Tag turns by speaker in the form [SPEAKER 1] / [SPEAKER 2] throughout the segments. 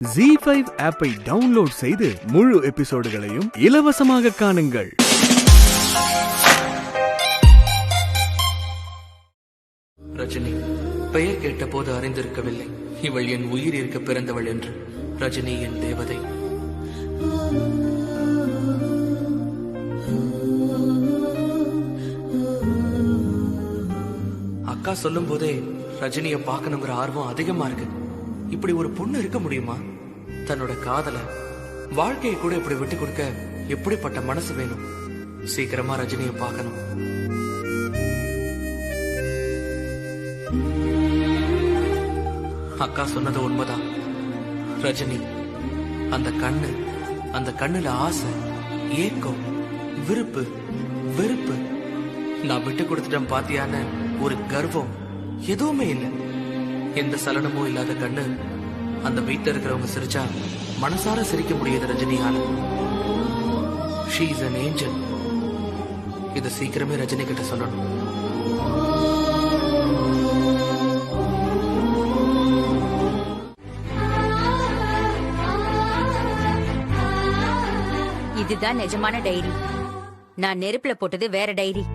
[SPEAKER 1] ZEE5 ஆப்பை download செய்து முழு எபிசோடுகளையும் இலவசமாக காணுங்கள்.
[SPEAKER 2] ரஜினி பெயர் கேட்ட போது அறிந்திருக்கவில்லை இவள் என் உயிர் இருக்க பிறந்தவள் என்று. ரஜினி என் தேவதை. அக்கா சொல்லும் போதே ரஜினிய பார்க்கணுங்கிற ஆர்வம் அதிகமா இருக்கு. இப்படி ஒரு பொண்ணு இருக்க முடியுமா? தன்னோட காதல வாழ்க்கையை கூட இப்படி விட்டு கொடுக்க எப்படிப்பட்ட மனசு வேணும்? சீக்கிரமா ரஜினிய பார்க்கணும். அக்கா சொன்னது உண்மைதான். ரஜினி அந்த கண்ணுல ஆசை, ஏக்கம், விருப்பு, வெறுப்பு, நான் விட்டு கொடுத்துட்டேன் பாத்தியான ஒரு கர்வம் எதுவுமே இல்லை. எந்த சலனமும் இல்லாத கண்ணு. அந்த வீட்டுல இருக்கிறவங்க சிரிச்சா மனசார சிரிக்க முடியாது ரஜினியால. She is an angel. இத சீக்கிரமே ரஜினி கிட்ட சொல்லணும்.
[SPEAKER 3] இதுதான் நிஜமான டைரி. நான் நெருப்புல போட்டது வேற டைரி.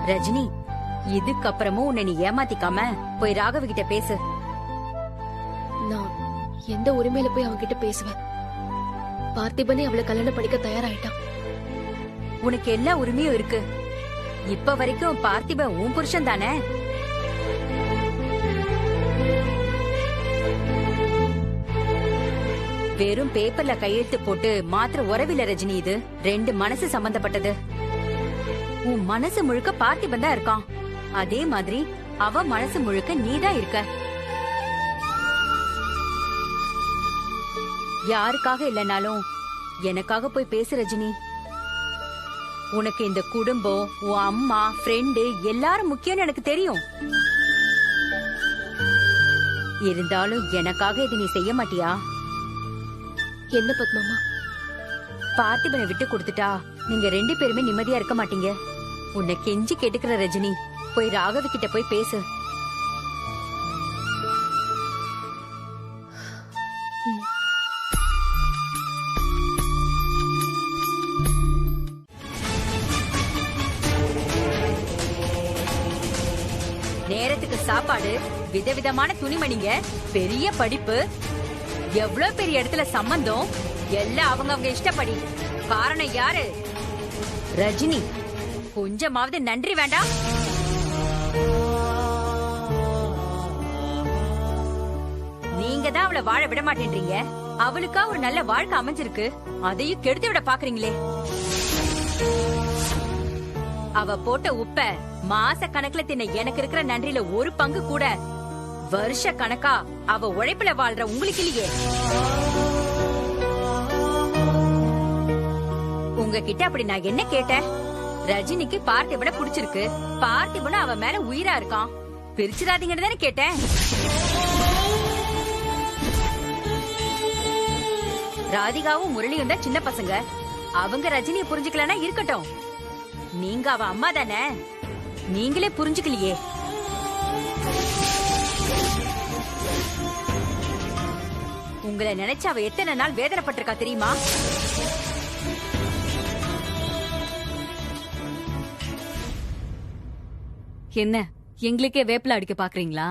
[SPEAKER 3] ரஜினி, இதுக்கப்புறமும் உன்னை நீ ஏமாத்திக்காம போய் ராகவ கிட்ட பேசு.
[SPEAKER 4] நான் எந்த உரிமையில போய் அவன்கிட்ட பேசுவேன்? பார்த்திபனே அவளை கல்யாணம் பண்ணிக்க தயாராயிட்டான்.
[SPEAKER 3] உனக்கு எல்லா உரிமையும் இருக்கு. இப்ப வரைக்கும் பார்த்திபன் உன் புருஷன் தானே? வெறும் பேப்பர்ல கையெழுத்து போட்டு மாத்திர உறவில ரஜினி. இது ரெண்டு மனசு சம்பந்தப்பட்டது. உன் மனசு முழுக்க பார்த்திபன் தான் இருக்கான். அதே மாதிரி அவ மனசு முழுக்க நீதான் இருக்க. யாருக்காக இல்லனாலும் எனக்காக போய் பேசு ரஜினி. உனக்கு இந்த குடும்பம், உன் அம்மா, ஃப்ரெண்டு எல்லாரும் முக்கியம்னு எனக்கு தெரியும். இருந்தாலும் எனக்காக இது நீ செய்ய மாட்டியா?
[SPEAKER 4] என்ன பத்மாமா?
[SPEAKER 3] பார்த்திபனை விட்டு கொடுத்துட்டா நீங்க ரெண்டு பேருமே நிம்மதியா இருக்க மாட்டீங்க. உன்னை கெஞ்சி கேட்டுக்கிற ரஜினி, போய் ராகவ கிட்ட போய் பேசு. நேரத்துக்கு சாப்பாடு, விதவிதமான துணிமணிங்க, பெரிய படிப்பு, எவ்வளவு பெரிய இடத்துல சம்பந்தம், எல்லாம் அவங்க இஷ்டப்படி. காரணம் யாரு? ரஜினி. கொஞ்சமாவது நன்றி வேண்டாம்? நீங்க தான் அவளை வாழ விட மாட்டேன்றீங்க. அவளுக்கா ஒரு நல்ல வாழ்க்கை அமைஞ்சிருக்கு, அதையும் கெடுத்து விட பாக்குறீங்களே. அவ போட்ட உப்ப மாச கணக்குல தின்ன எனக்கு இருக்கிற நன்றியில ஒரு பங்கு கூட வருஷ கணக்கா அவ உழைப்புல வாழ்ற உங்களுக்கு இல்லையே. உங்ககிட்ட அப்படி நான் என்ன கேட்டேன்? ரஜினிக்கு பார்த்திபனை பிடிச்சிருக்கு, பார்த்திபனும் அவன் மேல உயிரா இருக்கான், பிரிச்சிடாதீங்கன்னு தானே கேட்டேன். ராதிகாவும் முரளியும் தான் சின்ன பசங்க. அவங்க ரஜினியை புரிஞ்சுக்கலன்னா இருக்கட்டும். நீங்க அவ அம்மா தானே, நீங்களே புரிஞ்சுக்கலையே. உங்களை நினைச்சு அவ எத்தனை நாள் வேதனைப்பட்டிருக்கா தெரியுமா?
[SPEAKER 5] என்ன எங்களுக்கே வேப்பில அடிக்க பாக்குறீங்களா?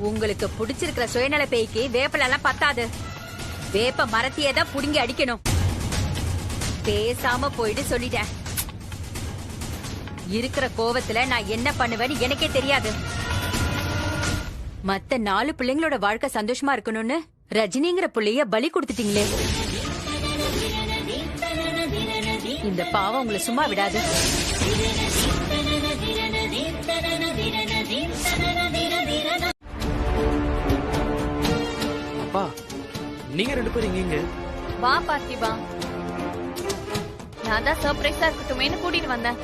[SPEAKER 3] உங்களுக்கு பிடிச்சிருக்கிற சுயநல பேய்க்கு வேப்பில எல்லாம் பத்தாது. வேப்ப மரத்தையே தான் புடுங்கி அடிக்கணும். பேசாம போயிட்டு சொல்லிட்டேன். இருக்கிற கோவத்துல நான் என்ன பண்ணுவேன்னு எனக்கே தெரியாது. மத்த 4 பிள்ளைங்களோட வாழ்க்கை சந்தோஷமா இருக்கணும்னு ரஜினிங்கிற புள்ளைய பலி கொடுத்துட்டீங்களே. இந்த பாவம் உங்களை சும்மா விடாது.
[SPEAKER 2] அப்பா, நீங்க 2 பேரும் இங்க
[SPEAKER 6] வா பார்த்திபா, நான் தான் சர்ப்ரைஸா இருக்கட்டுமேனு கூட்டிட்டு வந்தேன்.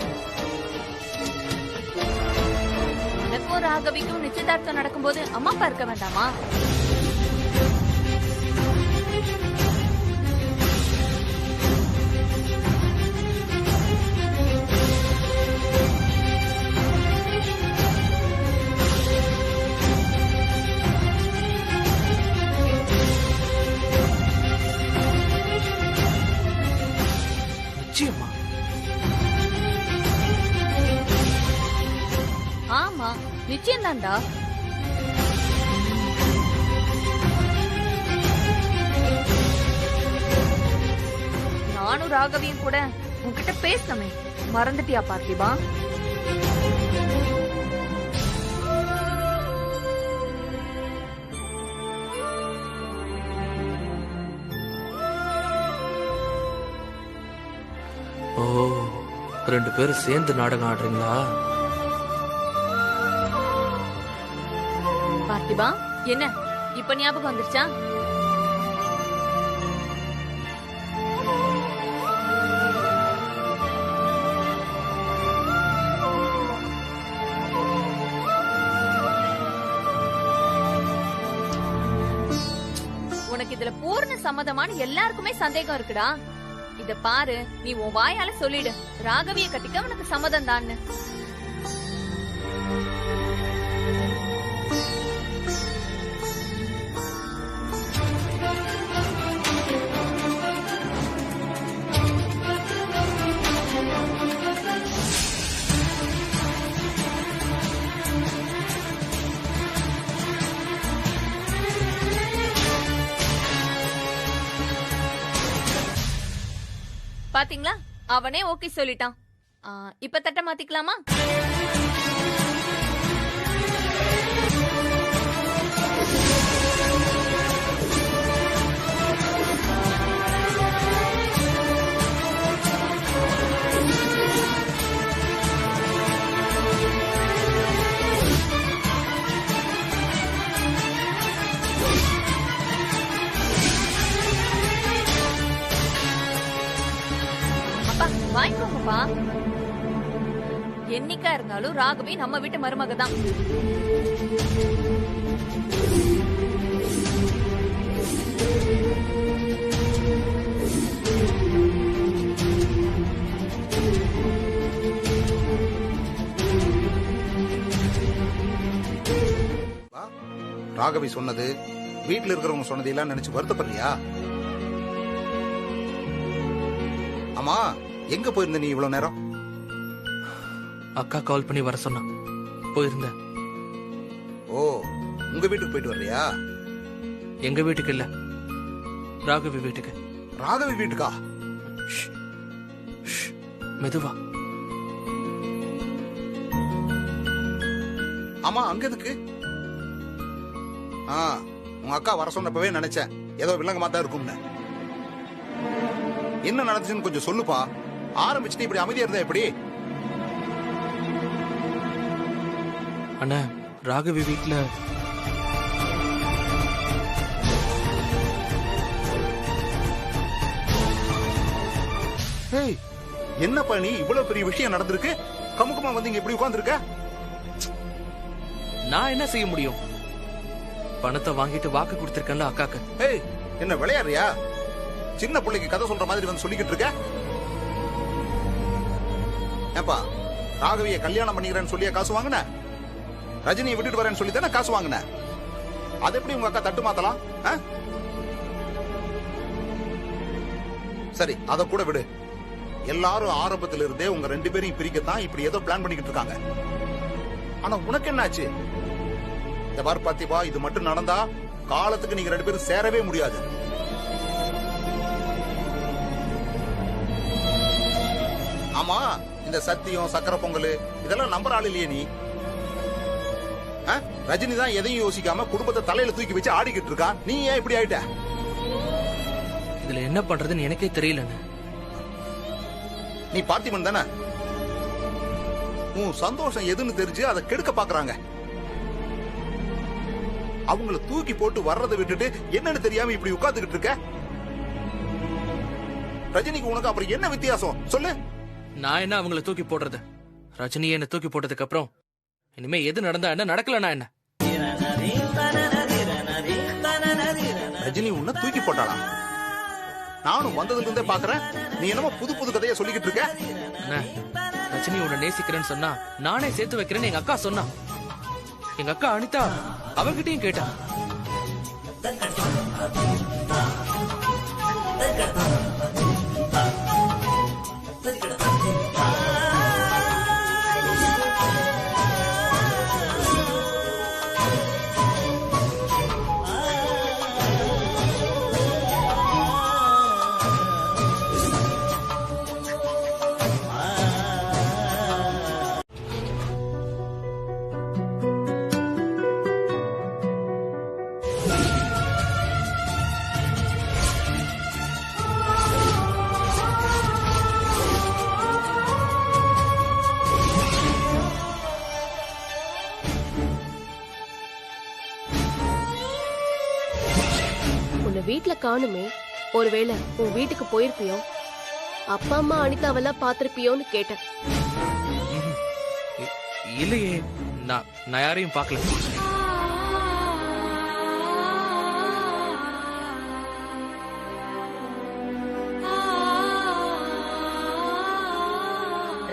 [SPEAKER 6] எனக்கும் ராகவிக்கும் நிச்சயதார்த்தம் நடக்கும்போது அம்மா அப்பா இருக்க வேண்டாமா?
[SPEAKER 2] நிச்சயமா?
[SPEAKER 6] ஆமா, நிச்சயம் தான்டா. நானும் ராகவியும் கூட உன்கிட்ட பேசணுமே, மறந்துட்டியா பார்த்திபா?
[SPEAKER 2] ஓ, 2 பேரும் சேர்ந்து நாடகம் ஆடுறீங்களா?
[SPEAKER 6] பார்த்திபா, என்ன இப்ப ஞாபகம் வந்துருச்சா? உனக்கு இதுல பூர்ண சம்மதமான எல்லாருக்குமே சந்தேகம் இருக்குடா. இத பாரு, நீ உன் வாயால சொல்லிடு, ராகவிய கட்டிக்க உனக்கு சம்மதம் தான்னு. பாத்தீங்களா, அவனே ஓகே சொல்லிட்டான். இப்ப தட்ட மாத்திக்கலாமா? வாங்கிக்கோங்கப்பா. என்னைக்கா இருந்தாலும் ராகவி நம்ம வீட்டு மருமக தான்.
[SPEAKER 7] ராகவி சொன்னது, வீட்டுல இருக்கிறவங்க சொன்னது எல்லாம் நினைச்சு வருத்தப்படுறியா? ஆமா, எங்க போயிருந்த நீ இவ்வளவு நேரம்?
[SPEAKER 2] அக்கா கால் பண்ணி வர சொன்னா போயிருந்த.
[SPEAKER 7] ஓ, உங்க வீட்டுக்கு போயிட்டு வர்றியா?
[SPEAKER 2] எங்க வீட்டுக்கு இல்ல, ராகவி வீட்டுக்கு.
[SPEAKER 7] ராகவி வீட்டுக்கா?
[SPEAKER 2] மெதுவா.
[SPEAKER 7] ஆமா, அங்க எதுக்கு? உங்க அக்கா வர சொன்னப்பவே நினைச்சேன் ஏதோ வில்லங்கமா தான் இருக்கும்னு. என்ன நடந்துச்சுன்னு கொஞ்சம் சொல்லுப்பா. ஆரம்பிச்சுட்டு இப்படி அமைதியா இருந்தா எப்படி?
[SPEAKER 2] அண்ணா, ராகவி வீட்டுல
[SPEAKER 7] என்ன பண்ணி இவ்வளவு பெரிய விஷயம் நடந்திருக்கு, கமுக்கமா வந்து இங்க இப்படி உட்கார்ந்துருக்க?
[SPEAKER 2] நான் என்ன செய்ய முடியும்? பணத்தை வாங்கிட்டு வாக்கு கொடுத்திருக்கேன்ல அக்காக்கு.
[SPEAKER 7] என்ன விளையாடுறியா? சின்ன பிள்ளைக்கு கதை சொல்ற மாதிரி வந்து சொல்லிக்கிட்டு இருக்க. ஏப்பா, ராகவியை கல்யாணம் பண்ணிக்கிறேன்னு சொல்லியா காசு வாங்கின? ரஜினியை விட்டுட்டு வரேன்னு சொல்லி தானே காசு வாங்கின. அது எப்படி உங்க அக்கா தட்டு மாத்தலாம்? சரி, அத கூட விடு. எல்லாரும் ஆரம்பத்துல இருந்தே உங்க 2 பேரையும் பிரிக்கத்தான் இப்படி ஏதோ பிளான் பண்ணிக்கிட்டு இருக்காங்க. ஆனா உனக்கு என்னாச்சு? இந்த பார் பார்த்திபா, இது மட்டும் நடந்தா காலத்துக்கு நீங்க 2 பேரும் சேரவே முடியாது. ஆமா, இந்த சத்தியம், சக்கரை பொங்கல் இதெல்லாம் நம்புற ஆள் இல்லையே நீ. ரஜினி தான் எதையும் யோசிக்காம குடும்பத்தை தலையில தூக்கி வச்சு ஆடிக்கிட்டு இருக்கா. நீ ஏன் இப்படி ஆயிட்ட?
[SPEAKER 2] இதுல என்ன பண்றதுன்னு எனக்கே தெரியலன்னு.
[SPEAKER 7] நீ பார்த்திபன் தானே? உன் சந்தோஷம் எதுன்னு தெரிஞ்சு அதை கெடுக்க பாக்குறாங்க. அவங்கள தூக்கி போட்டு வர்றதை விட்டுட்டு என்னன்னு தெரியாம இப்படி உட்கார்ந்துகிட்டு இருக்க. ரஜினிக்கு உனக்கு அப்புறம் என்ன வித்தியாசம் சொல்லு?
[SPEAKER 2] நான் என்ன அவங்கள தூக்கி போடுறது? ரஜினி என்ன தூக்கி போட்டதுக்கு அப்புறம் இனிமே எது நடந்தா என்ன, நடக்கலனா என்ன?
[SPEAKER 7] ரஜினி உன்னை தூக்கி போட்டாளா? நானும் வந்ததுல இருந்தே பாக்குறேன். நீ என்னமோ புது புது கதையை சொல்லிக்கிட்டு இருக்க.
[SPEAKER 2] அண்ணா, ரஜினி உன்னை நேசிக்கிறேன்னு சொன்னா நானே சேர்த்து வைக்கிறேன்னு எங்க அக்கா சொன்னா. எங்க அக்கா அனிதா அவகிட்டையும் கேட்டா.
[SPEAKER 4] வீட்ல காணுமே, ஒருவேளை உன் வீட்டுக்கு போயிருப்பியோ, அப்பா அம்மா அனிதாவெல்லாம் பாத்திருப்பியோன்னு கேட்டேன்.
[SPEAKER 2] இல்லையே, நான் யாரையும் பார்க்கல.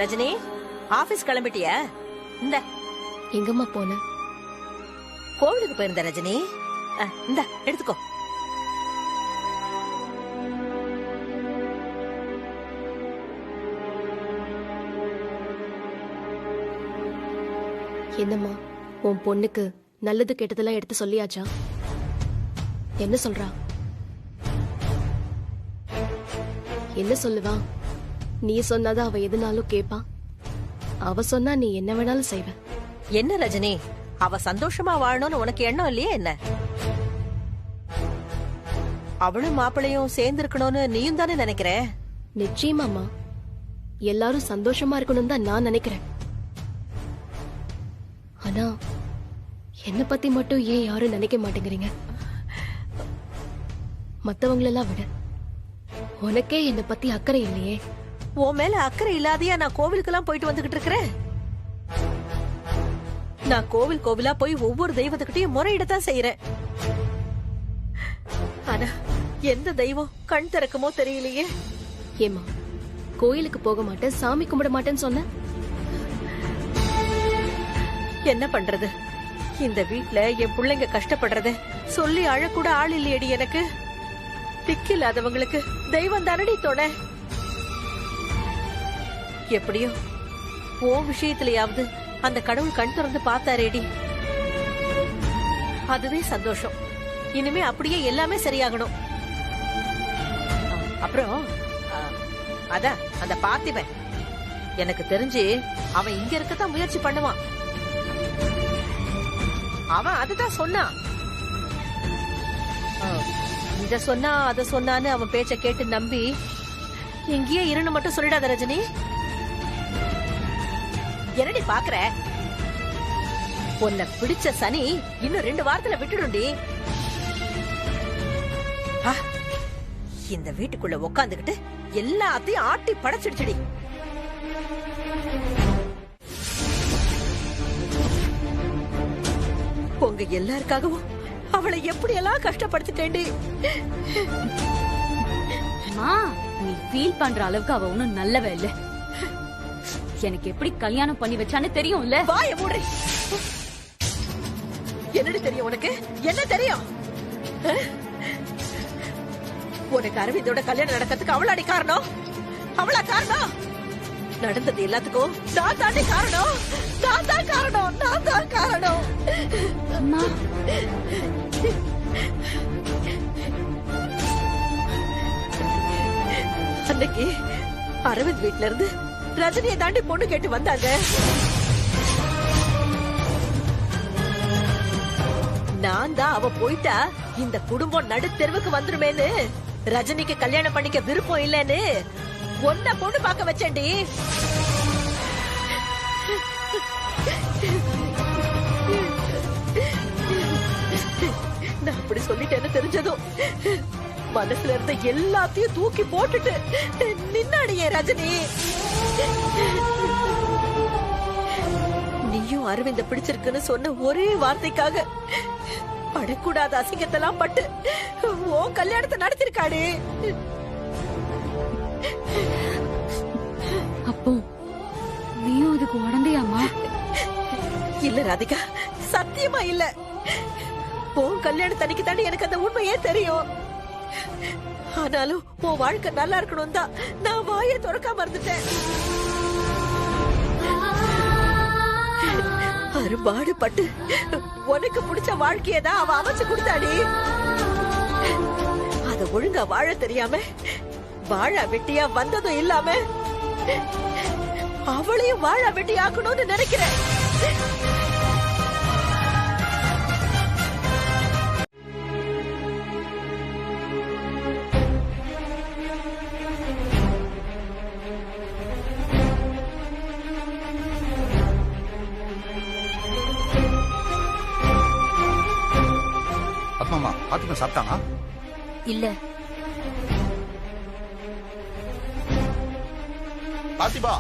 [SPEAKER 8] ரஜினி, ஆபீஸ் கிளம்பிட்டியா? இந்த
[SPEAKER 4] எங்கம்மா போன?
[SPEAKER 8] கோவிலுக்கு போயிருந்த ரஜினி. இந்த எடுத்துக்கோ.
[SPEAKER 4] என்னம்மா, உன் பொண்ணுக்கு நல்லது கெட்டதெல்லாம் எடுத்து சொல்லியாச்சா? என்ன சொல்றா? என்ன சொல்லுவா? நீ சொன்னாதான் அவ எதுனாலும் கேப்பா. அவ சொன்னா நீ என்ன வேணாலும் செய்வ.
[SPEAKER 8] என்ன ரஜினி, அவ சந்தோஷமா வாழணும்னு உனக்கு எண்ணம் இல்லையே என்ன? அவளும் மாப்பிளையும் சேர்ந்து இருக்கணும்னு நீயும் தானே நினைக்கிற?
[SPEAKER 4] நிச்சயமாமா, எல்லாரும் சந்தோஷமா இருக்கணும் தான் நான் நினைக்கிறேன். ஆனா என்ன பத்தி மட்டும் ஏன் யாரும் நினைக்க மாட்டேங்கிறீங்க? மத்தவங்களெல்லாம் விட உனக்கே என்ன பத்தி அக்கறை இல்லையே.
[SPEAKER 8] உன் மேல அக்கறை இல்லாதையா நான் கோவிலுக்கெல்லாம் போயிட்டு வந்துகிட்டு இருக்கிறேன்? நான் கோவில் கோவிலா போய் ஒவ்வொரு தெய்வத்துக்கிட்டையும் முறையிடத்தான் செய்யறேன். ஆனா எந்த தெய்வம் கண் திறக்குமோ தெரியலையே.
[SPEAKER 4] ஏமா, கோயிலுக்கு போக மாட்டேன், சாமி கும்பிட மாட்டேன்னு சொன்ன?
[SPEAKER 8] என்ன பண்றது? இந்த வீட்ல என் பிள்ளைங்க கஷ்டப்படுறத சொல்லி அழக்கூட ஆள் இல்லையடி எனக்கு. திக்கில்லாதவங்களுக்கு தெய்வம் தானடி தொட. எப்படியோ ஓ விஷயத்திலேயாவது அந்த கடவுள் கண் திறந்து பார்த்தாரேடி, அதுவே சந்தோஷம். இனிமே அப்படியே எல்லாமே சரியாகணும். அப்புறம் அதான் அந்த பார்த்திபன், எனக்கு தெரிஞ்சு அவன் இங்க இருக்கத்தான் முயற்சி பண்ணுவான். அவன் அதுதான் சொன்னான். இத சொன்னா அத சொன்னான்னு அவன் பேச்ச கேட்டு நம்பி இங்கேயே இருன்னு மட்டும் சொல்லிடாத ரஜினி. என்னடி பாக்குற? உன்னை பிடிச்ச சனி இன்னும் 2 வாரத்துல விட்டுடுண்டி. இந்த வீட்டுக்குள்ள உக்காந்துகிட்டு எல்லாத்தையும் ஆட்டி படைச்சிடுச்சுடி. உங்க எல்லாருக்காகவும் அவளை எப்படி எல்லாம் கஷ்டப்படுத்திட்டேன்டி.
[SPEAKER 5] நீ ஃபீல் பண்ற அளவுக்கு அவ ஒண்ணும் நல்லவ இல்ல. எனக்கு எப்படி கல்யாணம் பண்ணி வச்சான்னு தெரியும்ல.
[SPEAKER 8] வாய மூடு. என்னடி தெரியும் உனக்கு? என்ன தெரியும்? உனக்கு அரவிந்தோட கல்யாணம் நடக்கிறதுக்கு அவளாடி காரணம்? அவளா காரணம்? நடந்தது எல்லாத்துக்கும் நான் தாண்டி காரணம். நான் தான் காரணம். நான் தான் காரணம்.
[SPEAKER 5] அம்மா,
[SPEAKER 8] அன்னைக்கு அரவிந்த் வீட்ல இருந்து ரஜினியை தாண்டி பொண்ணு கேட்டு வந்தாங்க. நான் தான் அவ போயிட்டா இந்த குடும்பம் நடு தெருவுக்கு வந்துருமேன்னு, ரஜினிக்கு கல்யாணம் பண்ணிக்க விருப்பம் இல்லன்னு ஒன்ன பொண்ணு பார்க்க வச்சேன்டி. நான் அப்படி சொல்லிட்டேன்னு தெரிஞ்சதும் மனசுல இருந்த எல்லாத்தையும் தூக்கி போட்டுட்டு நின்னாடியே ரஜினி. நீயும் அரவிந்த பிடிச்சிருக்குன்னு சொன்ன ஒரே வார்த்தைக்காக படக்கூடாத அசிங்கத்தெல்லாம் பட்டு ஓ கல்யாணத்தை நடத்திருக்காடு.
[SPEAKER 5] அப்போ நீயும் அதுக்கு உடந்தையாமா?
[SPEAKER 8] இல்ல ராதிகா, சத்தியமா இல்ல. உன் கல்யாணத்தன்னைக்கு தாண்டி எனக்கு அந்த உண்மையே தெரியும். ஆனாலும் உன் வாழ்க்கை நல்லா இருக்கணும் தான் நான் வாயை திறக்காம இருந்துட்டேன். அரும்பாடுபட்டு உனக்கு பிடிச்ச வாழ்க்கையதான் அவ அமைச்சு கொடுத்தாடி. அத ஒழுங்கா வாழ தெரியாம வாழ வெட்டியா வந்ததும் இல்லாம அவளையும் வாழ வெட்டி ஆக்கணும்னு நினைக்கிறேன்.
[SPEAKER 7] பத்மாமா, பாத்திமா சாப்பிட்டானா?
[SPEAKER 3] இல்ல.
[SPEAKER 7] பாத்திமா,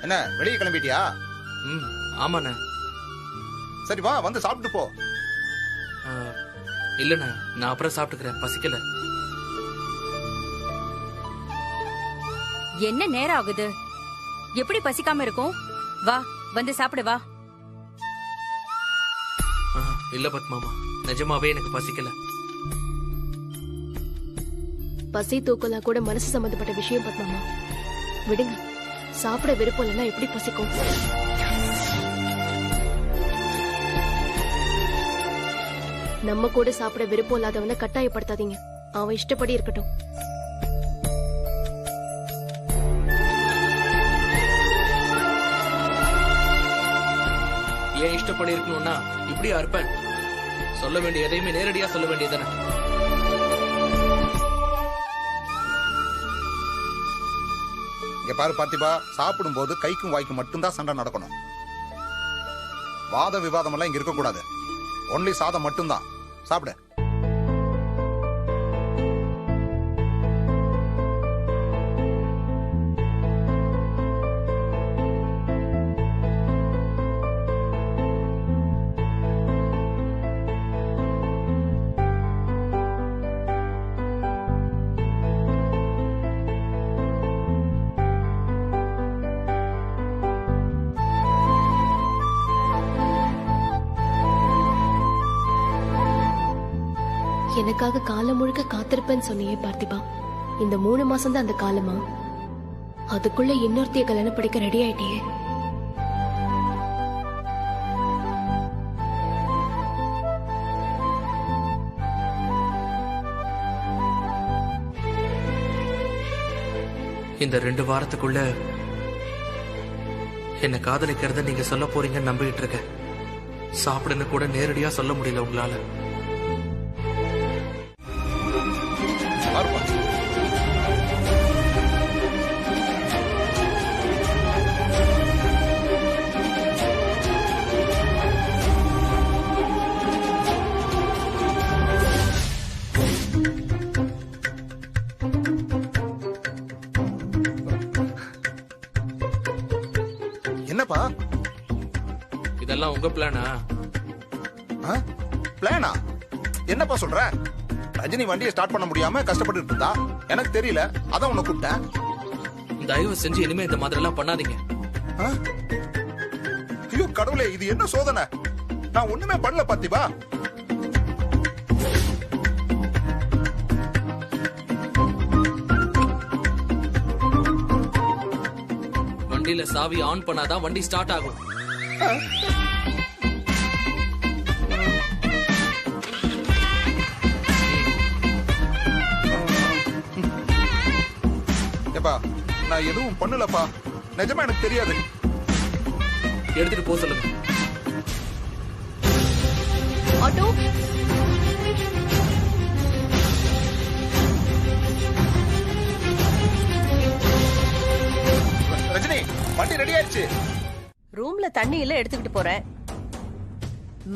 [SPEAKER 7] என்ன வெளியே கிளம்பிட்டியா?
[SPEAKER 2] ஆமாண்ணே.
[SPEAKER 7] சரி வா, வந்து சாப்பிட்டு போ.
[SPEAKER 2] இல்லண்ணே, நான் அப்புறம் சாப்பிட்டுக்கிறேன், பசிக்கல.
[SPEAKER 3] என்ன நேரம் ஆகுது? எப்படி பசிக்காம இருக்கும்? வா, வந்து சாப்பிடு வா.
[SPEAKER 2] இல்ல பத்மாமா, நிஜமாவே எனக்கு பசிக்கல.
[SPEAKER 4] பசி தூக்கலாம் கூட மனசு சம்பந்தப்பட்ட விஷயம் பத்மாமா. விடுங்க, சாப்பிட விருப்பம் இல்லைன்னா எப்படி பசிக்கும்? நம்ம கூட சாப்பிட விருப்பம் இல்லாதவனை கட்டாயப்படுத்தாதீங்க. அவன் இஷ்டப்படி இருக்கட்டும்.
[SPEAKER 2] ஏன் இஷ்டப்படி இருக்கணும்னா இப்படியா இருப்பேன்? சொல்ல வேண்டிய எதையுமே நேரடியா சொல்ல வேண்டியதானே.
[SPEAKER 7] இங்க பாரு பார்த்திபா, சாப்பிடும் போது கைக்கும் வாய்க்கும் மட்டும்தான் சண்டை நடக்கணும். வாத விவாதம் எல்லாம் இங்க இருக்க கூடாது. ஒன்லி சாதம் மட்டும்தான். சாப்பிடு.
[SPEAKER 4] எனக்காக காலம் முழுக்க காத்திருப்பேன்னு சொன்னியே பார்த்திபா. இந்த 3 மாசம் தான் அந்த காலமா? அதுக்குள்ள இன்னொருத்தைய கல்யாணம் படிக்க ரெடி ஆயிட்டியே.
[SPEAKER 2] இந்த 2 வாரத்துக்குள்ள என்ன காதலிக்கிறத நீங்க சொல்ல போறீங்கன்னு நம்பிட்டு இருக்கேன். சாப்பிடுன்னு கூட நேரடியா சொல்ல முடியல உங்களால.
[SPEAKER 7] என்னப்பா
[SPEAKER 2] இதெல்லாம் உங்க பிளானா?
[SPEAKER 7] பிளானா? என்னப்பா சொல்ற? ரஜினி வண்டியை ஸ்டார்ட் பண்ண முடியாம கஷ்டப்பட்டு இருந்தா எனக்கு தெரியல, அதான் உன்னை கூப்பிட்டேன்.
[SPEAKER 2] தயவு செஞ்சு இனிமே இந்த மாதிரி எல்லாம் பண்ணாதீங்க.
[SPEAKER 7] ஐயோ கடவுளே, இது என்ன சோதனை? நான் ஒண்ணுமே பண்ணல பார்த்திபா.
[SPEAKER 2] வண்டியில சாவி ஆன் பண்ணாதான் வண்டி ஸ்டார்ட் ஆகும்.
[SPEAKER 7] ஏப்பா நான் எதுவும் பண்ணலப்பா, நிஜமா எனக்கு தெரியாது.
[SPEAKER 2] எடுத்துட்டு போக சொல்லுங்க.
[SPEAKER 4] ஆட்டோ,
[SPEAKER 7] ரஜினி, வண்டி ரெடி ஆயிடுச்சு.
[SPEAKER 8] ரூம்ல தண்ணி இல்ல, எடுத்துக்கிட்டு போறேன்.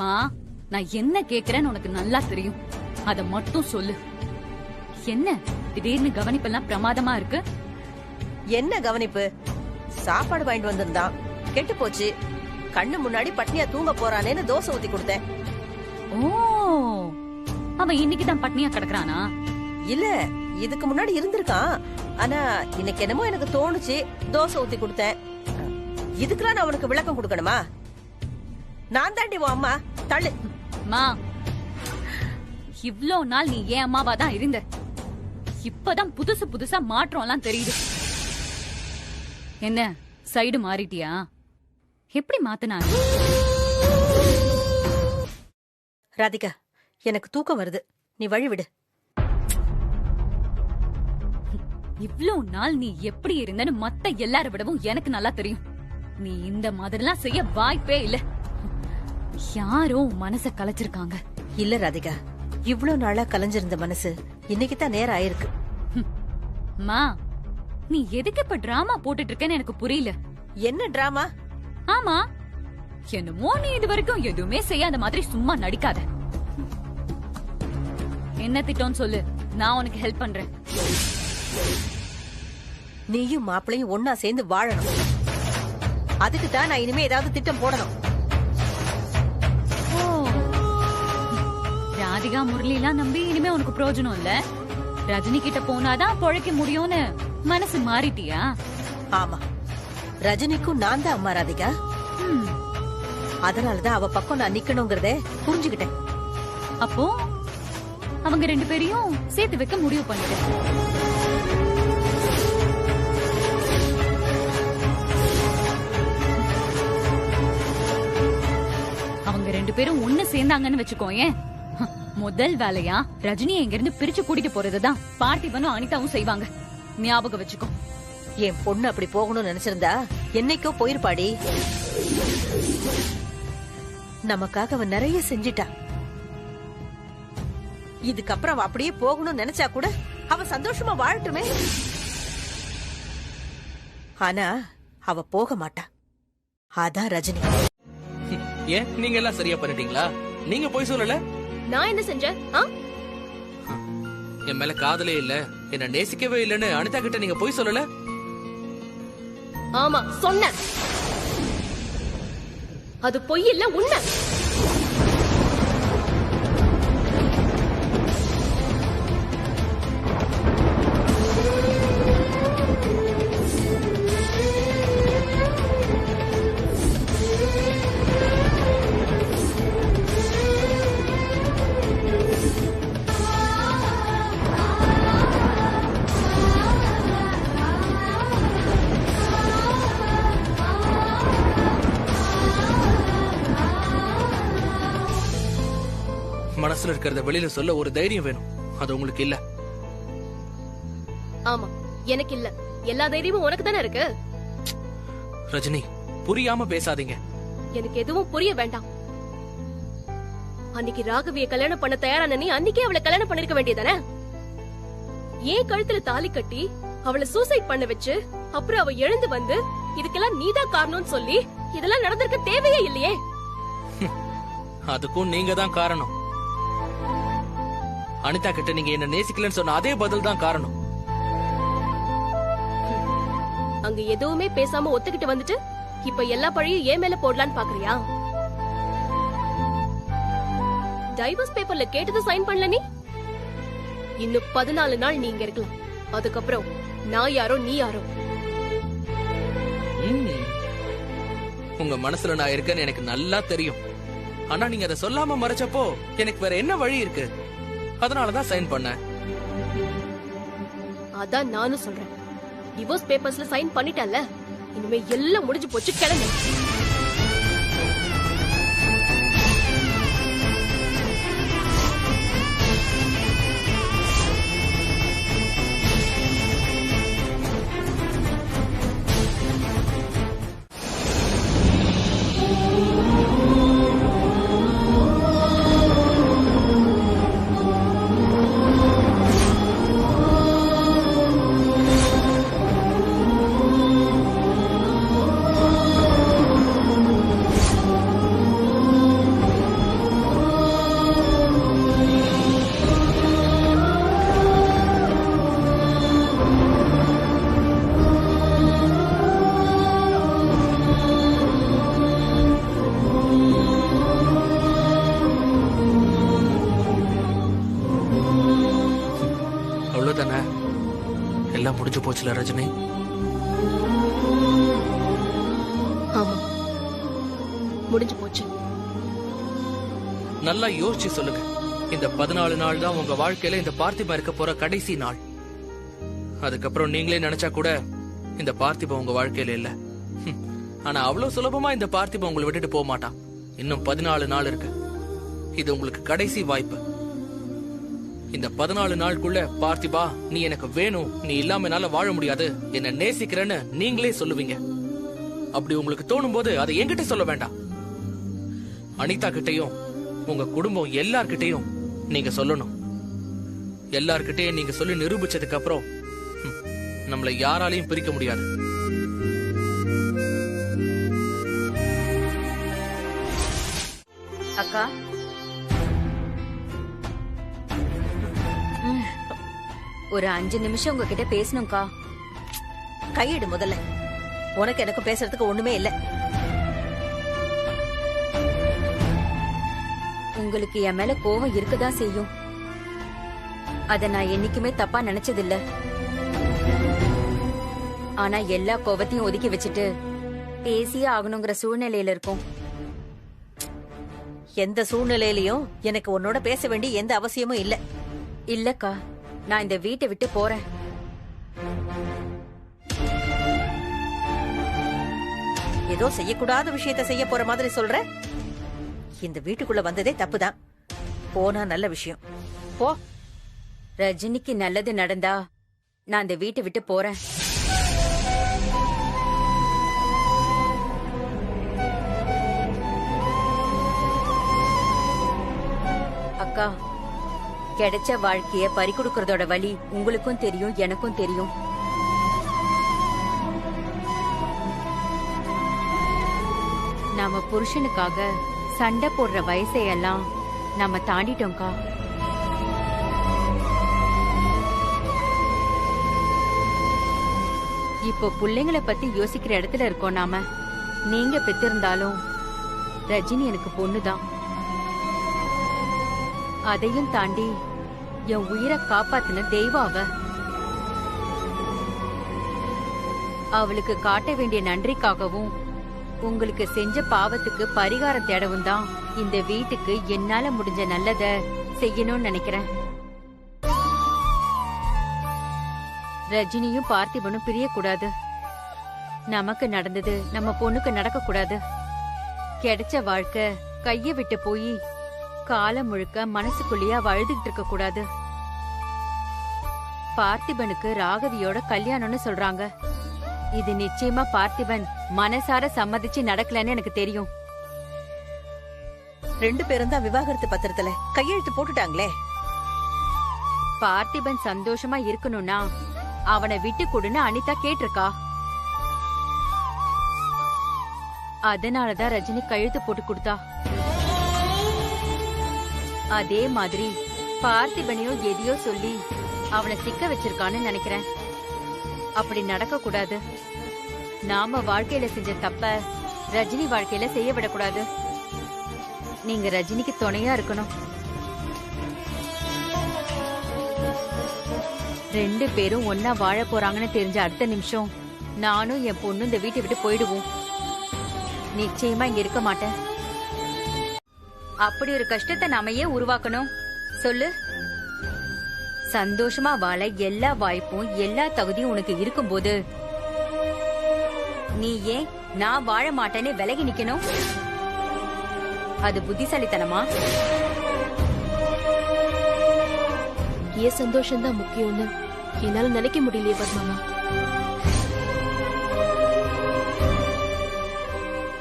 [SPEAKER 5] மா, நான் என்ன கேக்குறேன்னு உனக்கு நல்லா தெரியும். அத மட்டும் சொல்லு. என்ன திடீர்னு கவனிப்பெல்லாம் பிரமாதமா இருக்கு?
[SPEAKER 8] என்ன கவனிப்பு? சாப்பாடு வாங்கிட்டு வந்திருந்தான், கெட்டு போச்சு. கண்ணு முன்னாடி பட்னியா தூங்க போறானேன்னு தோசை ஊத்தி கொடுத்தேன்.
[SPEAKER 5] ஓ, அவன் இன்னைக்குதான் பட்னியா கிடக்குறானா?
[SPEAKER 8] இல்ல, இதுக்கு முன்னாடி இருந்திருக்கான். ஆனா இன்னைக்கு என்னமோ எனக்கு தோணுச்சு, தோசை ஊத்தி கொடுத்தேன். இதுக்கெல்லாம் நான் அவனுக்கு விளக்கம் கொடுக்கணுமா? நான் தாண்டி உன் அம்மா, தள்ளு.
[SPEAKER 5] மா, இவ்ளோ நாள் நீ ஏன் அம்மாவா தான் இருந்த. இப்பதான் புதுசு புதுசா மாற்றம் எல்லாம் தெரியுது. என்ன சைடு மாறிட்டியா? எப்படி மாத்தினா?
[SPEAKER 8] ராதிகா, எனக்கு தூக்கம் வருது, நீ வழி விடு.
[SPEAKER 5] இவ்ளோ நாள் நீ எப்படி இருந்தன்னு மத்த எல்லார விடவும் எனக்கு நல்லா தெரியும். நீ இந்த மாதிரிலாம் செய்ய வாய்ப்பே இல்ல. யாரோ மனச கலைச்சிருக்காங்க.
[SPEAKER 8] இல்ல ராதிகா, இவ்ளோ நாளா கலைஞ்சிருந்த மனசு இன்னைக்கு தான் நேரம் ஆயிருக்கு.
[SPEAKER 5] மா, நீ எதுக்கு இப்ப டிராமா போட்டுட்டு இருக்கேன்னு எனக்கு புரியல.
[SPEAKER 8] என்ன டிராமா?
[SPEAKER 5] ஆமா, என்னமோ நீ இது வரைக்கும் எதுவுமே செய்யாத மாதிரி சும்மா நடிக்காத. என்ன திட்டம்னு சொல்லு, நான் உனக்கு ஹெல்ப் பண்றேன்.
[SPEAKER 8] நீயும் மாப்பிளையும் ஒன்னா சேர்ந்து வாழணும். அதுக்கு தான் நான் இனிமே ஏதாவது திட்டம் போடணும்.
[SPEAKER 5] ஓ, ராதிகா முரளிலாம் நம்பி இனிமே உனக்கு பிரயோஜனம் இல்ல. ரஜினி கிட்ட போனாதான் பொழைக்க முடியும்னு மனசு மாறிட்டியா?
[SPEAKER 8] ஆமா, ரஜினிக்கும் நான் தான் அம்மா ராதிகா. அதனாலதான் அவ பக்கம் நான் நிக்கணுங்கிறத புரிஞ்சுக்கிட்டேன்.
[SPEAKER 5] அப்போ அவங்க ரெண்டு பேரையும் சேர்த்து வைக்க முடிவு பண்ணிட்டேன். அவங்க ரெண்டு பேரும் ஒண்ணு சேர்ந்தாங்கன்னு வச்சுக்கோயேன், முதல் வேலையா ரஜினியை இங்க இருந்து பிரிச்சு கூட்டிட்டு போறதுதான் பார்த்திபனும் அனிதாவும் செய்வாங்க. ஞாபகம் வச்சுக்கோ.
[SPEAKER 8] என் பொண்ணு அப்படி போகணும்னு நினைச்சிருந்தா என்னைக்கோ போயிருப்பாடி. நமக்காக அவன் நிறைய செஞ்சிட்டா. இதுக்கப்புறம் அவ அப்படியே போகணும்னு நினைச்சா கூட அவ சந்தோஷமா வாழட்டுமே. ஆனா அவ போக மாட்டா. அதான் ரஜினி.
[SPEAKER 2] ஏன் நீங்க எல்லாம் சரியா பண்ணிட்டீங்களா? நீங்க போய் சொல்லல.
[SPEAKER 4] நான் என்ன செஞ்சேன்?
[SPEAKER 2] என் மேல காதலே இல்ல, என்ன நேசிக்கவே இல்லன்னு அனிதா கிட்ட நீங்க போய் சொல்லல.
[SPEAKER 4] ஆமா சொன்ன. அது பொய் இல்ல, உண்மை.
[SPEAKER 2] மனசுல இருக்கிறத வெளியில சொல்ல ஒரு தைரியம் வேணும். அது உங்களுக்கு இல்ல.
[SPEAKER 4] ஆமா, எனக்கு இல்ல. எல்லா தைரியமும் உனக்கு தானே இருக்கு.
[SPEAKER 2] ரஜினி, புரியாம பேசாதீங்க.
[SPEAKER 4] எனக்கு எதுவும் புரிய வேண்டாம். அன்னைக்கு ராகவிய கல்யாணம் பண்ண தயாரான நீ அன்னைக்கே அவளை கல்யாணம் பண்ணிருக்க வேண்டியதானே? ஏன் கழுத்துல தாலி கட்டி அவளை சூசைட் பண்ண வச்சு அப்புறம் அவ எழுந்து வந்து இதுக்கெல்லாம் நீதான் காரணம்னு சொல்லி இதெல்லாம் நடந்திருக்க தேவையே இல்லையே.
[SPEAKER 2] அதுக்கும் நீங்க தான் காரணம். அனிதா கிட்ட நீங்க என்ன நேசிக்கலன்னு சொன்ன அதே பதில் தான் காரணம்.
[SPEAKER 4] அங்க எதுவுமே பேசாம ஒத்துக்கிட்டு வந்துட்டு இப்ப எல்லா பழியும் ஏன் மேல போடலான்னு பாக்குறியா? டைவர்ஸ் பேப்பர்ல கேட்டது சைன் பண்ணல நீ. இன்னும் 14 நாள் நீ இங்க இருக்கலாம். அதுக்கப்புறம் நான் யாரோ நீ யாரோ.
[SPEAKER 2] உங்க மனசுல நான் இருக்கேன்னு எனக்கு நல்லா தெரியும். ஆனா நீங்க அதை சொல்லாம மறைச்சப்போ எனக்கு வேற என்ன வழி இருக்கு? அதனாலதான் சைன் பண்ணேன்.
[SPEAKER 4] அதான் நானும் சொல்றேன். டிவோர்ஸ் பேப்பர்ஸ்ல சைன் பண்ணிட்டல்ல, இனிமே எல்லாம் முடிஞ்சு போச்சு, கிளம்பு.
[SPEAKER 2] போச்சுல ரஜினி.
[SPEAKER 4] ஆமா, முடிஞ்சு போச்சு.
[SPEAKER 2] நல்லா யோசிச்சு சொல்லுங்க. இந்த 14 நாள் தான் உங்க வாழ்க்கையில இந்த பார்த்திபன் இருக்க போற கடைசி நாள். அதுக்கப்புறம் நீங்களே நினைச்சா கூட இந்த பார்த்திபன் உங்க வாழ்க்கையில இல்ல. ஆனா அவ்வளவு சுலபமா இந்த பார்த்திபன் உங்களை விட்டுட்டு போக மாட்டான். இன்னும் 14 நாள் இருக்கு. இது உங்களுக்கு கடைசி வாய்ப்பு. இந்த 14 நாளுக்குள்ள பார்த்திபா, நீ எனக்கு வேணும், நீ இல்லாம என்னால வாழ முடியாது, என்ன நேசிக்கிறேன்னு நீங்களே சொல்லுவீங்க. அப்படி உங்களுக்கு தோணும் போது அதை என்கிட்ட சொல்ல வேண்டாம். அனிதா கிட்டையும் உங்க குடும்பம் எல்லார்கிட்டையும் நீங்க சொல்லணும். எல்லார்கிட்டையும் நீங்க சொல்லி நிரூபிச்சதுக்கு அப்புறம் நம்மள யாராலையும் பிரிக்க முடியாது.
[SPEAKER 3] அக்கா, ஒரு 5 நிமிஷம் உங்ககிட்ட பேசணும்க்கா.
[SPEAKER 8] கையிடு முதல்ல. உனக்கு எனக்கு பேசுறதுக்கு ஒண்ணுமே இல்ல.
[SPEAKER 3] உங்களுக்கு என் மேல கோவம் இருக்கதான் செய்யும். அத நான் என்னைக்குமே தப்பா நினைச்சதில்ல. ஆனா எல்லா கோவத்தையும் ஒதுக்கி வச்சுட்டு பேசியே ஆகணுங்கிற சூழ்நிலையில இருக்கும்.
[SPEAKER 8] எந்த சூழ்நிலையிலயும் எனக்கு உன்னோட பேச வேண்டிய எந்த அவசியமும் இல்ல.
[SPEAKER 3] இல்லக்கா, நான் இந்த வீட்டை விட்டு போறேன்.
[SPEAKER 8] ஏதோ செய்யக்கூடாத விஷயத்த செய்ய போற மாதிரி சொல்ற. இந்த வீட்டுக்குள்ள வந்ததே தப்புதான். போனா நல்ல விஷயம். போ.
[SPEAKER 3] ரஜினிக்கு நல்லது நடந்தா நான் இந்த வீட்டை விட்டு போறேன். அக்கா, கிடைச்ச வாழ்க்கைய பறிகொடுக்கறதோட வலி உங்களுக்கும் தெரியும், எனக்கும் தெரியும். நாம புருஷனுக்காக சண்டை போடுற வயசையெல்லாம் நாம தாண்டிட்டோம்க்கா. இப்போ பிள்ளைங்களை பத்தி யோசிக்கிற இடத்துல இருக்கோம் நாம. நீங்க பெத்திருந்தாலும் ரஜினி எனக்கு பொண்ணுதான். அதையும் தாண்டி என் உயிரை காப்பாத்தின தெய்வம் அவ. அவளுக்கு காட்ட வேண்டிய நன்றிக்காகவும் உங்களுக்கு செஞ்ச பாவத்துக்கு பரிகாரம் தேடவும் தான் இந்த வீட்டுக்கு என்னால முடிஞ்ச நல்லத செய்யணும்னு நினைக்கிறேன். ரஜினியும் பார்த்திபனும் பிரியக்கூடாது. நமக்கு நடந்தது நம்ம பொண்ணுக்கு நடக்க கூடாது. கிடைச்ச வாழ்க்கை கைய விட்டு போய் காலம் முழுக்க மனசுக்குள்ளேயே அழுதுகிட்டு இருக்க கூடாது. பார்த்திபனுக்கு ராகவியோட கல்யாணம்னு சொல்றாங்க. இது நிச்சயமா பார்த்திபன் மனசார சம்மதிச்சு நடக்கலன்னு எனக்கு தெரியும்.
[SPEAKER 8] 2 பேரும் தான் விவாகரத்து பத்திரத்துல கையெழுத்து போட்டுட்டாங்களே.
[SPEAKER 3] பார்த்திபன் சந்தோஷமா இருக்கணும்னா அவனை விட்டு கொடுன்னு அனிதா கேட்டிருக்கா. அதனாலதான் ரஜினி கழுத்து போட்டு கொடுத்தா. அதே மாதிரி பார்த்திபனையும் எதையோ சொல்லி அவனை சிக்க வச்சிருக்கான்னு நினைக்கிறேன். அப்படி நடக்க கூடாது. நாம வாழ்க்கையில செஞ்ச தப்ப ரஜினி வாழ்க்கையில செய்ய விடக்கூடாது. நீங்க ரஜினிக்கு துணையா இருக்கணும். 2 பேரும் ஒன்னா வாழ போறாங்கன்னு தெரிஞ்ச அடுத்த நிமிஷம் நானும் என் பொண்ணு இந்த வீட்டை விட்டு போயிடுவோம். நிச்சயமா இங்க இருக்க மாட்டேன். அப்படி ஒரு கஷ்டத்தை நாம ஏன் உருவாக்கணும் சொல்லு? சந்தோஷமா வாழ எல்லா வாய்ப்பும் எல்லா தகுதியும் உனக்கு இருக்கும்போது நீ ஏன் நான் வாழ மாட்டேன்னு விலகி நிக்கணும்? அது புத்திசாலித்தனமா?
[SPEAKER 4] ஏன் சந்தோஷம் தான் முக்கியம்னு என்னால நினைக்க முடியலையே பத்மாமா.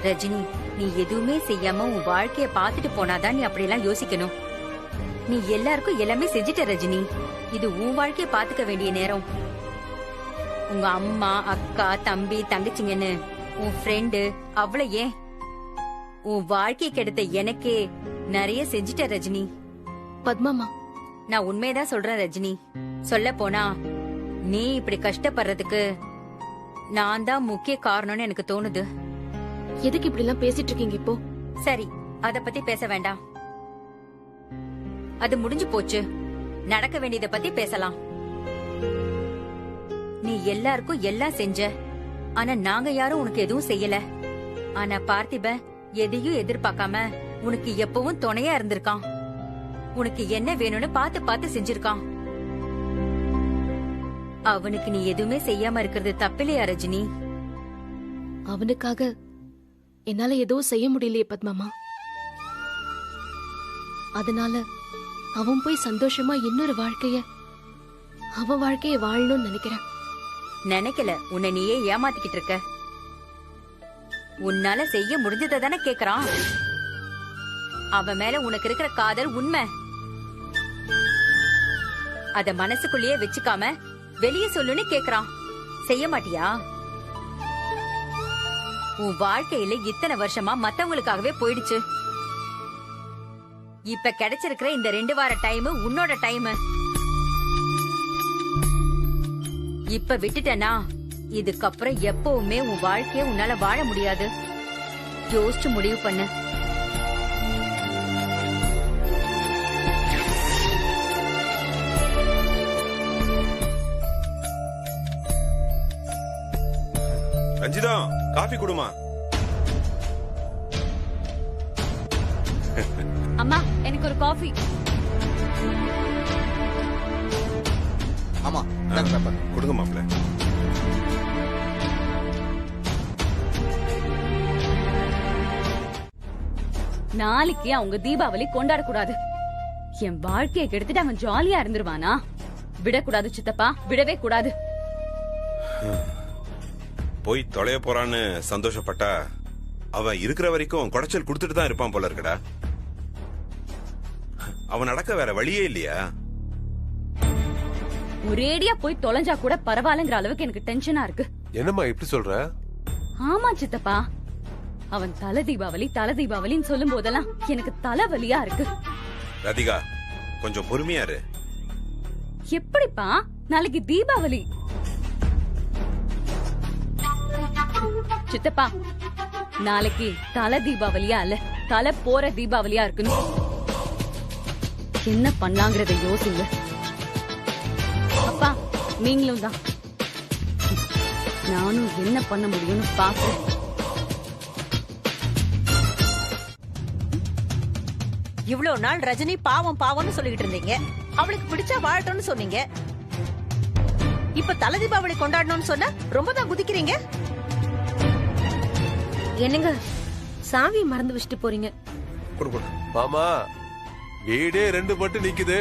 [SPEAKER 3] ரஜினி, நீ எதுவுமே செய்யாம உன் வாழ்க்கைய பாத்துட்டு போனாதான் நீ அப்படியெல்லாம் யோசிக்கணும். நீ எல்லாருக்கும் எல்லாமே செஞ்சிட்ட ரஜினி. இது உன் வாழ்க்கைய பாத்துக்க வேண்டிய நேரம். உங்க அம்மா, அக்கா, தம்பி, தங்கச்சிங்கன்னு உன் ஃப்ரெண்டு அவ்வளவு ஏன் உன் வாழ்க்கை கெடுத்த எனக்கே நிறைய செஞ்சிட்ட ரஜினி.
[SPEAKER 4] பத்மாமா,
[SPEAKER 3] நான் உண்மையதான் சொல்றேன் ரஜினி. சொல்ல போனா நீ இப்படி கஷ்டப்படுறதுக்கு நான் தான் முக்கிய காரணம்னு எனக்கு தோணுது.
[SPEAKER 4] எதுக்கு இப்படி எல்லாம் பேசிட்டு இருக்கீங்க இப்போ?
[SPEAKER 3] சரி, அத பத்தி பேச வேண்டாம். அது முடிஞ்சு போச்சு. நடக்க வேண்டியத பத்தி பேசலாம். நீ எல்லாருக்கும் எல்லாம் செஞ்ச. ஆனா நாங்க யாரும் உனக்கு எதுவும் செய்யல. ஆனா பார்த்திபன் எதையும் எதிர்பார்க்காம உனக்கு எப்பவும் துணையா இருந்திருக்கான். உனக்கு என்ன வேணும்னு பார்த்து பார்த்து செஞ்சிருக்கான். அவனுக்கு நீ எதுவுமே செய்யாம இருக்கிறது தப்பில்லையா ரஜினி?
[SPEAKER 4] அவனுக்காக என்னால எதுவும் செய்ய முடியலையே பத்மாமா. அதனால அவன் போய் சந்தோஷமா இன்னொரு அவன் வாழ்க்கைய வாழணும்னு நினைக்கிறேன்.
[SPEAKER 3] நினைக்கல, உன்னை நீயே ஏமாத்திக்கிட்டு இருக்க. உன்னால செய்ய முடிஞ்சதை தானே கேக்குறான். அவன் மேல உனக்கு இருக்கிற காதல் உண்மை. அத மனசுக்குள்ளேயே வச்சுக்காம வெளியே சொல்லுன்னு கேக்குறான். செய்ய மாட்டியா? உன் வாழ்க்கையில இத்தனை வருஷமா மத்தவங்களுக்காகவே போயிடுச்சு. இப்ப கிடைச்சிருக்கிற இந்த 2 வார டைம் உன்னோட டைம். இப்ப விட்டுட்டனா இதுக்கப்புறம் எப்பவுமே உன் வாழ்க்கைய உன்னால வாழ முடியாது. யோசிச்சு முடிவு பண்ணு.
[SPEAKER 9] ரஞ்சிதா, காபி குடுமா.
[SPEAKER 5] அம்மா, எனக்கு ஒரு காஃபி.
[SPEAKER 7] ஆமா
[SPEAKER 9] கொடுங்க மாப்பிள்ள.
[SPEAKER 5] நாளைக்கு அவங்க தீபாவளி கொண்டாடக்கூடாது. என் வாழ்க்கையை கெடுத்துட்டு அவன் ஜாலியா இருந்துருவானா? விடக்கூடாது சித்தப்பா, விடவே கூடாது.
[SPEAKER 9] போய் தொலைய போறான்னு சந்தோஷப்பட்டா அவன் இருக்கிற வரைக்கும் குடைச்சல் கொடுத்துட்டு தான் இருப்பான் போல இருக்கடா. அவன் நடக்க வேற வழியே இல்லையா?
[SPEAKER 5] ஒரேடியா போய் தொலைஞ்சா கூட பரவாயில்லங்கிற அளவுக்கு எனக்கு டென்ஷனா இருக்கு.
[SPEAKER 10] என்னம்மா இப்படி சொல்ற?
[SPEAKER 5] ஆமா சித்தப்பா, அவன் தல தீபாவளின்னு சொல்லும் போதெல்லாம் எனக்கு தலைவலியா இருக்கு.
[SPEAKER 9] ராதிகா, கொஞ்சம் பொறுமையா இரு.
[SPEAKER 5] எப்படிப்பா? நாளைக்கு தீபாவளி. சித்தப்பா, நாளைக்கு தல தீபாவளியா இல்ல தலை போற தீபாவளியா இருக்குன்னு என்ன பண்ணலாங்கிறத யோசிங்க. அப்பா, நீங்களும் தான். நானும் என்ன பண்ண முடியும்னு பாக்குறேன்.
[SPEAKER 8] இவ்வளவு நாள் ரஜினி பாவம் பாவம்னு சொல்லிட்டு இருந்தீங்க. அவளுக்கு பிடிச்சா வாழட்டும்னு சொன்னீங்க. இப்ப தல தீபாவளி கொண்டாடணும்னு சொன்னா ரொம்ப தான் குதிக்கிறீங்க.
[SPEAKER 4] என்னங்க, சாவி மறந்து வச்சுட்டு போறீங்க.
[SPEAKER 10] மாமா, வீடே 2 பட்டு நிக்குது.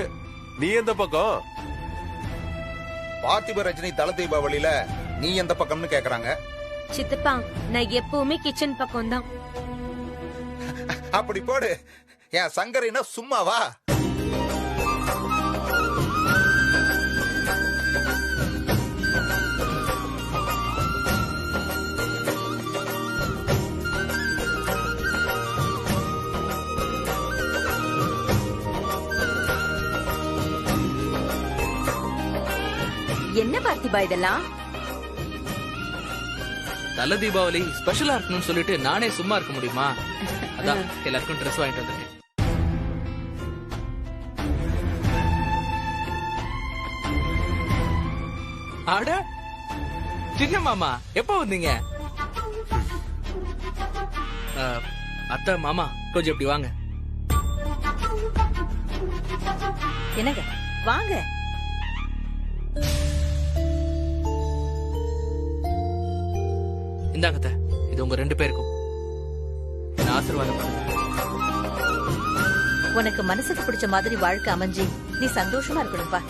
[SPEAKER 10] நீ எந்த பக்கம்?
[SPEAKER 7] பார்த்திப ரஜினி தல தீபாவளியில நீ எந்த பக்கம்னு கேக்குறாங்க.
[SPEAKER 4] சித்தப்பா, நான் எப்பவுமே கிச்சன் பக்கம் தான்.
[SPEAKER 7] அப்படி போடு. என் சங்கரினா சும்மாவா?
[SPEAKER 3] என்ன பார்த்திபா இதெல்லாம்?
[SPEAKER 2] தல தீபாவளி ஸ்பெஷலா இருக்கணும்னு சொல்லிட்டு நானே சும்மா இருக்க முடியுமா? அதான் எல்லாருக்கும் ட்ரெஸ் வாங்கிட்டு வந்திருக்கேன். அட சின்ன மாமா, எப்ப வந்தீங்க? அத்தை மாமா, கொஞ்சம் இப்படி வாங்க.
[SPEAKER 8] என்னங்க, வாங்க.
[SPEAKER 2] இந்தாங்க அத்தை, இது உங்க 2 பேருக்கும். என்ன ஆசீர்வாதம் பண்ணுங்க.
[SPEAKER 8] உனக்கு மனசுக்கு பிடிச்ச மாதிரி வாழ்க்கை அமைஞ்சு நீ சந்தோஷமா இருக்கணும்பா.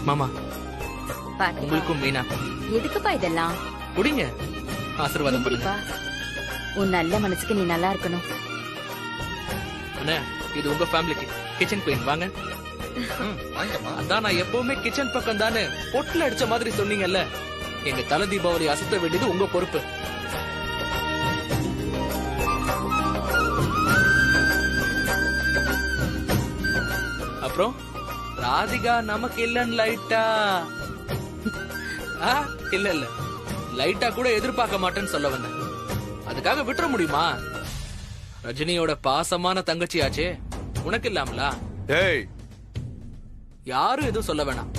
[SPEAKER 2] மாமா,
[SPEAKER 3] பார்த்திபா,
[SPEAKER 2] உங்களுக்கும் மீனா.
[SPEAKER 3] எதுக்குப்பா இதெல்லாம்?
[SPEAKER 2] குடிங்க, ஆசீர்வாதம் பண்ணுங்க.
[SPEAKER 3] உன் நல்ல மனசுக்கு நீ நல்லா இருக்கணும்.
[SPEAKER 2] அண்ணா, இது உங்க ஃபேமிலிக்கு. கிச்சன் குயின் வாங்க. அதான் நான் எப்பவுமே கிச்சன் பக்கம் தானே பொட்டுல அடிச்ச மாதிரி சொன்னீங்கல்ல. எங்க தல தீபாவளி அசத்த வேண்டியது உங்க பொறுப்பு. அப்புறம் ராதிகா நமக்கு இல்லன்னு லைட்டா இல்ல லைட்டா கூட எதிர்பார்க்க மாட்டேன்னு சொல்ல வந்தேன். அதுக்காக விட்டுற முடியுமா? ரஜினியோட பாசமான தங்கச்சியாச்சே, உனக்கு இல்லாமலா?
[SPEAKER 10] டேய்,
[SPEAKER 2] யாரும் எதுவும் சொல்ல வேணாம்.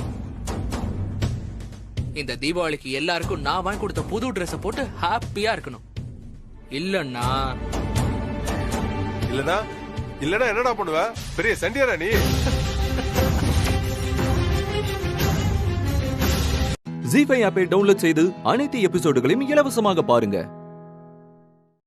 [SPEAKER 2] இந்த தீபாவளிக்கு எல்லாருக்கும் நான் வாங்கி கொடுத்த புது Dress போட்டு ஹாப்பியா இருக்கணும். இல்லன்னா
[SPEAKER 10] என்னடா பண்ணுவ? பெரிய சண்டியாரா நீ?
[SPEAKER 11] ஜீ5 ஆப்பை டவுன்லோட் செய்து அனைத்து எபிசோடுகளையும் இலவசமாக பாருங்க.